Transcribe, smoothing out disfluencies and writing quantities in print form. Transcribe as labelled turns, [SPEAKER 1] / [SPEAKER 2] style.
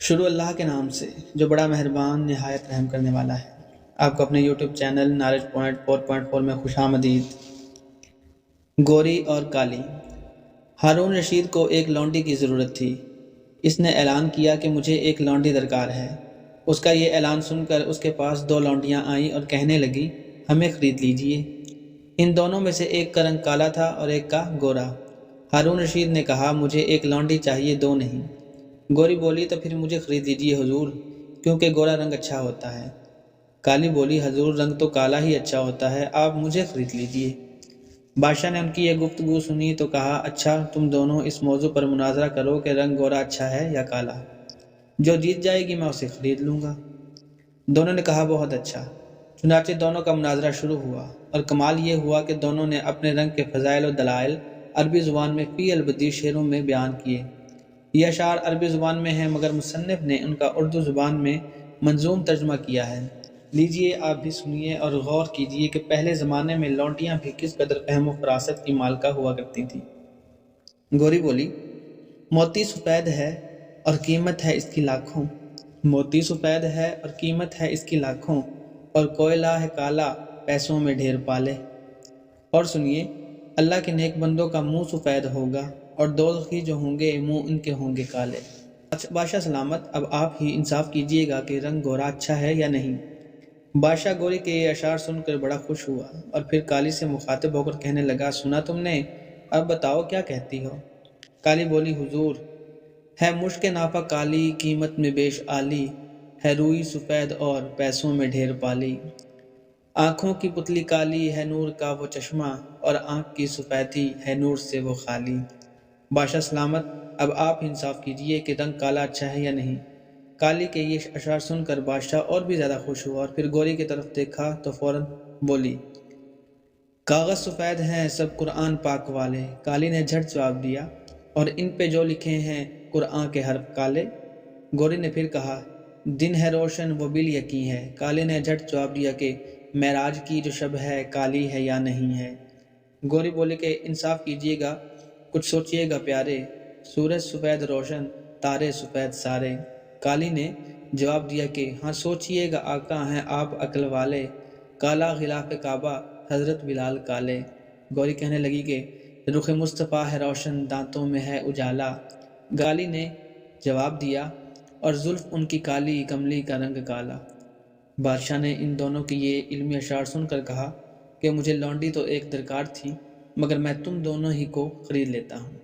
[SPEAKER 1] شروع اللہ کے نام سے جو بڑا مہربان نہایت رحم کرنے والا ہے۔ آپ کو اپنے یوٹیوب چینل نالج پوائنٹ 4.4 میں خوش آمدید۔ گوری اور کالی۔ ہارون رشید کو ایک لونڈی کی ضرورت تھی۔ اس نے اعلان کیا کہ مجھے ایک لونڈی درکار ہے۔ اس کا یہ اعلان سن کر اس کے پاس 2 لونڈیاں آئیں اور کہنے لگیں، ہمیں خرید لیجئے۔ ان دونوں میں سے ایک کا رنگ کالا تھا اور ایک کا گورا۔ ہارون رشید نے کہا، مجھے ایک لونڈی چاہیے، 2 نہیں۔ گوری بولی، تو پھر مجھے خرید لیجئے حضور، کیونکہ گورا رنگ اچھا ہوتا ہے۔ کالی بولی، حضور رنگ تو کالا ہی اچھا ہوتا ہے، آپ مجھے خرید لیجئے۔ بادشاہ نے ان کی یہ گفتگو سنی تو کہا، اچھا تم دونوں اس موضوع پر مناظرہ کرو کہ رنگ گورا اچھا ہے یا کالا۔ جو جیت جائے گی میں اسے خرید لوں گا۔ دونوں نے کہا، بہت اچھا۔ چنانچہ دونوں کا مناظرہ شروع ہوا، اور کمال یہ ہوا کہ دونوں نے اپنے رنگ کے فضائل و دلائل عربی زبان میں فی البدیہہ شعروں میں بیان کیے۔ یہ اشعار عربی زبان میں ہیں، مگر مصنف نے ان کا اردو زبان میں منظوم ترجمہ کیا ہے۔ لیجئے آپ بھی سنیے اور غور کیجئے کہ پہلے زمانے میں لونڈیاں بھی کس قدر فہم و فراست کی مالکہ ہوا کرتی تھیں۔ گوری بولی، موتی سفید ہے اور قیمت ہے اس کی لاکھوں۔ موتی سفید ہے اور قیمت ہے اس کی لاکھوں، اور کوئلہ ہے کالا پیسوں میں ڈھیر پالے۔ اور سنیے، اللہ کے نیک بندوں کا منہ سفید ہوگا، اور دوزخی جو ہوں گے منہ ان کے ہوں گے کالے۔ بادشاہ سلامت، اب آپ ہی انصاف کیجئے گا کہ رنگ گورا اچھا ہے یا نہیں۔ بادشاہ گوری کے یہ اشعار سن کر بڑا خوش ہوا، اور پھر کالی سے مخاطب ہو کر کہنے لگا، سنا تم نے؟ اب بتاؤ کیا کہتی ہو؟ کالی بولی، حضور ہے مشک نافہ کالی، قیمت میں بیش عالی، ہے روئی سفید اور پیسوں میں ڈھیر پالی۔ آنکھوں کی پتلی کالی ہے نور کا وہ چشمہ، اور آنکھ کی سفیدی ہے نور سے وہ خالی۔ بادشاہ سلامت، اب آپ انصاف کیجئے کہ رنگ کالا اچھا ہے یا نہیں۔ کالی کے یہ اشعار سن کر بادشاہ اور بھی زیادہ خوش ہوا، اور پھر گوری کی طرف دیکھا تو فوراً بولی، کاغذ سفید ہیں سب قرآن پاک والے۔ کالی نے جھٹ جواب دیا، اور ان پہ جو لکھے ہیں قرآن کے حرف کالے۔ گوری نے پھر کہا، دن ہے روشن وہ بال یقیں ہے۔ کالی نے جھٹ جواب دیا کہ معراج کی جو شب ہے کالی ہے یا نہیں ہے۔ گوری بولے کہ انصاف کیجئے گا، کچھ سوچئے گا پیارے، سورج سفید روشن تارے سفید سارے۔ کالی نے جواب دیا کہ ہاں سوچئے گا آقا ہیں آپ عقل والے، کالا غلاف کعبہ حضرت بلال کالے۔ گوری کہنے لگی کہ رخ مصطفیٰ ہے روشن دانتوں میں ہے اجالا۔ کالی نے جواب دیا، اور زلف ان کی کالی کملی کا رنگ کالا۔ بادشاہ نے ان دونوں کی یہ علمی اشعار سن کر کہا کہ مجھے لونڈی تو ایک درکار تھی، مگر میں تم دونوں ہی کو خرید لیتا ہوں۔